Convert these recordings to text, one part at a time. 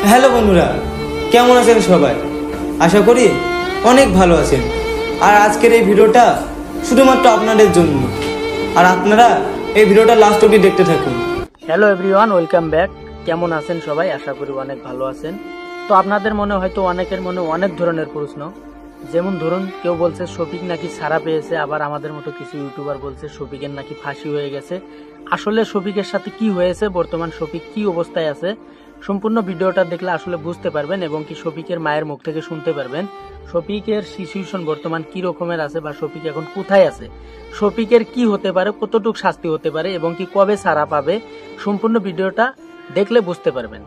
Hello বন্ধুরা, কেমন আছেন সবাই? আশা করি অনেক ভালো আছেন। আর আজকের এই ভিডিওটা শুধুমাত্র আপনাদের জন্য, আর আপনারা এই ভিডিওটা লাস্ট অবধি দেখতে থাকুন। Hello everyone, welcome back. কেমন আছেন সবাই? আশা করি অনেক ভালো আছেন। তো আপনাদের মনে হয়তো অনেকের মনে অনেক ধরনের প্রশ্ন, যেমন ধরুন কেউ বলছে শফিক নাকি ছাড়া পেয়েছে, আবার আমাদের মতো কিছু ইউটিউবার বলছে শফিকের নাকি ফাঁসি হয়ে গেছে। আসলে শফিকের সাথে কি হয়েছে, বর্তমান শফিক কি অবস্থায় আছে, সম্পূর্ণ ভিডিওটা দেখলে আসলে বুঝতে পারবেন এবং কি শফিকের মায়ের মুখ থেকে শুনতে পারবেন শফিকের সিচুয়েশন বর্তমান কি রকমের আছে বা শফিক এখন কোথায় আছে, শফিকের কি হতে পারে, কতটুকু শাস্তি হতে পারে এবং কি কবে ছাড়া পাবে। সম্পূর্ণ ভিডিওটা দেখলে বুঝতে পারবেন।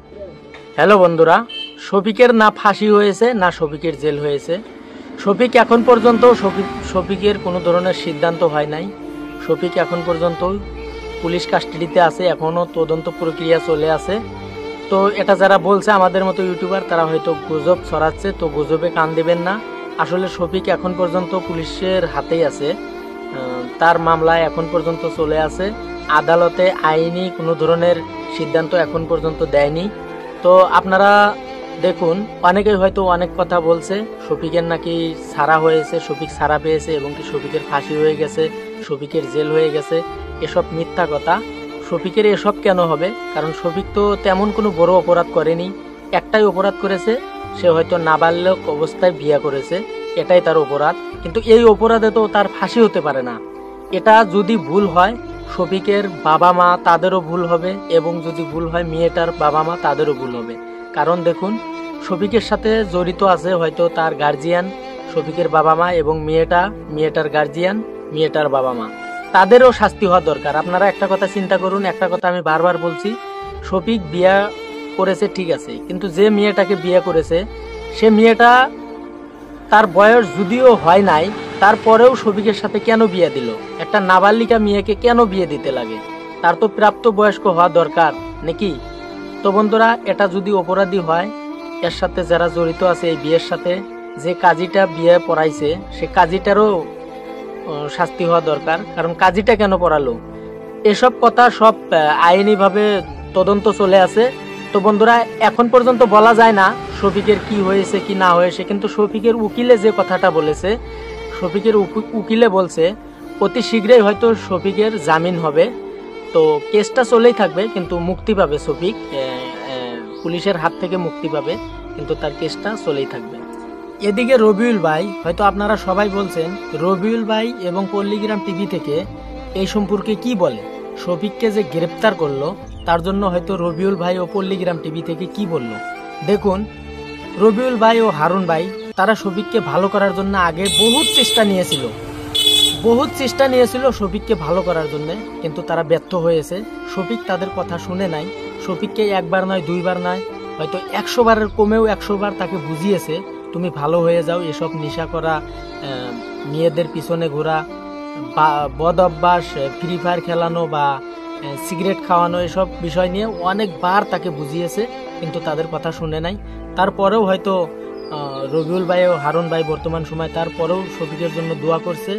হ্যালো বন্ধুরা, শফিকের না ফাঁসি হয়েছে না শফিকের জেল হয়েছে। শফিক এখন পর্যন্ত শফিকের কোনো ধরনের সিদ্ধান্ত হয় নাই। শফিক এখন পর্যন্ত পুলিশ কাস্টাডিতে আছে, এখনো তদন্ত প্রক্রিয়া চলে আছে। তো এটা যারা বলছে আমাদের মতো ইউটিউবার, তারা হয়তো গুজব ছড়াচ্ছে, তো গুজবে কান দেবেন না। আসলে শফিক এখন পর্যন্ত পুলিশের হাতেই আছে, তার মামলায় এখন পর্যন্ত চলে আছে। আদালতে আইনি কোনো ধরনের সিদ্ধান্ত এখন পর্যন্ত দেয়নি। তো আপনারা দেখুন, অনেকেই হয়তো অনেক কথা বলছে শফিকের নাকি ছাড়া হয়েছে, শফিক ছাড়া পেয়েছে এবং কি শফিকের ফাঁসি হয়ে গেছে, শফিকের জেল হয়ে গেছে। এসব মিথ্যা কথা। শফিকের এসব কেন হবে? কারণ শফিক তো তেমন কোনো বড় অপরাধ করেনি। একটাই অপরাধ করেছে, সে হয়তো নাবালক অবস্থায় বিয়ে করেছে, এটাই তার অপরাধ। কিন্তু এই অপরাধে তো তার ফাঁসি হতে পারে না। এটা যদি ভুল হয় শফিকের বাবা মা তাদেরও ভুল হবে, এবং যদি ভুল হয় মেয়েটার বাবা মা তাদেরও ভুল হবে। কারণ দেখুন, শফিকের সাথে জড়িত আছে হয়তো তার গার্জিয়ান, শফিকের বাবা মা, এবং মেয়েটার গার্জিয়ান, মেয়েটার বাবা মা, তাদেরও শাস্তি হওয়া দরকার। আপনারা একটা কথা চিন্তা করুন, একটা কথা আমি বারবার বলছি, শফিক বিয়ে করেছে ঠিক আছে, কিন্তু যে মেয়েটাকে বিয়ে করেছে সে মেয়েটা তার বয়স যদিও হয় নাই, তারপরেও শফিকের সাথে কেন বিয়ে দিল? একটা নাবালিকা মেয়েকে কেন বিয়ে দিতে লাগে? তার তো প্রাপ্ত বয়স্ক হওয়া দরকার নাকি? তো বন্ধুরা, এটা যদি অপরাধী হয়, এর সাথে যারা জড়িত আছে এই বিয়ের সাথে, যে কাজীটা বিয়ে পড়াইছে সে কাজীটারও শাস্তি হওয়া দরকার। কারণ কাজীটা কেন পড়ালো? এসব কথা সব আইনিভাবে তদন্ত চলে আছে। তো বন্ধুরা, এখন পর্যন্ত বলা যায় না শফিকের কি হয়েছে কি না হয়েছে, কিন্তু শফিকের উকিলে যে কথাটা বলেছে, শফিকের উকিলে বলছে অতি শীঘ্রই হয়তো শফিকের জামিন হবে। তো কেসটা চলেই থাকবে, কিন্তু মুক্তি পাবে শফিক, পুলিশের হাত থেকে মুক্তি পাবে, কিন্তু তার কেসটা চলেই থাকবে। এদিকে রবিউল ভাই, হয়তো আপনারা সবাই বলছেন রবিউল ভাই এবং পল্লীগ্রাম টিভি থেকে এই সম্পর্কে কি বলে, শফিককে যে গ্রেপ্তার করলো তার জন্য হয়তো রবিউল ভাই ও পল্লীগ্রাম টিভি থেকে কি বলল। দেখুন, রবিউল ভাই ও হারুন ভাই তারা শফিককে ভালো করার জন্য আগে বহুত চেষ্টা নিয়েছিল শফিককে ভালো করার জন্য, কিন্তু তারা ব্যর্থ হয়েছে। শফিক তাদের কথা শুনে নাই। শফিককে একবার নয়, দুইবার নয়, হয়তো 100 বারের কমেও 100 বার তাকে বুঝিয়েছে তুমি ভালো হয়ে যাও, এসব নেশা করা, মেয়েদের পিছনে ঘোরা, বদ অভ্যাস, ফ্রি ফায়ার খেলানো বা সিগারেট খাওয়ানো, এসব বিষয় নিয়ে অনেকবার তাকে বুঝিয়েছে, কিন্তু তাদের কথা শুনে নাই। তারপরেও হয়তো রবিউল ভাই ও হারুন ভাই বর্তমান সময় তারপরেও শফিকের জন্য দোয়া করছে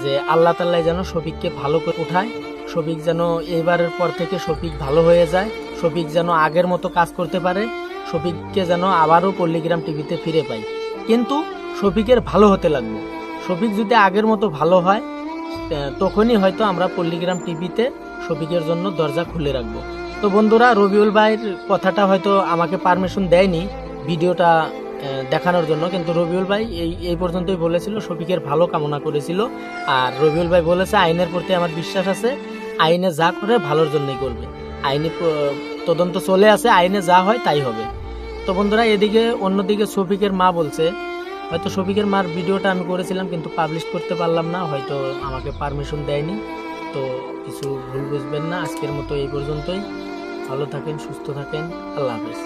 যে আল্লাহ তাআলা যেন শফিককে ভালো করে উঠায়, শফিক যেন এইবারের পর থেকে শফিক ভালো হয়ে যায়, শফিক যেন আগের মতো কাজ করতে পারে, শফিককে যেন আবারও পল্লীগ্রাম টিভিতে ফিরে পাই। কিন্তু শফিকের ভালো হতে লাগবে। শফিক যদি আগের মতো ভালো হয়, তখনই হয়তো আমরা পল্লীগ্রাম টিভিতে শফিকের জন্য দরজা খুলে রাখবো। তো বন্ধুরা, রবিউল ভাইয়ের কথাটা হয়তো আমাকে পারমিশন দেয়নি ভিডিওটা দেখানোর জন্য, কিন্তু রবিউল ভাই এই পর্যন্তই বলেছিল, শফিকের ভালো কামনা করেছিল। আর রবিউল ভাই বলেছে আইনের প্রতি আমার বিশ্বাস আছে, আইনে যা করে ভালোর জন্যই করবে, আইনি তদন্ত চলে আছে, আইনে যা হয় তাই হবে। তো বন্ধুরা, এদিকে অন্যদিকে শফিকের মা বলছে, হয়তো শফিকের মার ভিডিওটা আমি করেছিলাম কিন্তু পাবলিশ করতে পারলাম না, হয়তো আমাকে পারমিশন দেয়নি, তো কিছু ভুল বুঝবেন না। আজকের মতো এই পর্যন্তই। ভালো থাকেন, সুস্থ থাকেন, আল্লাহ হাফেজ।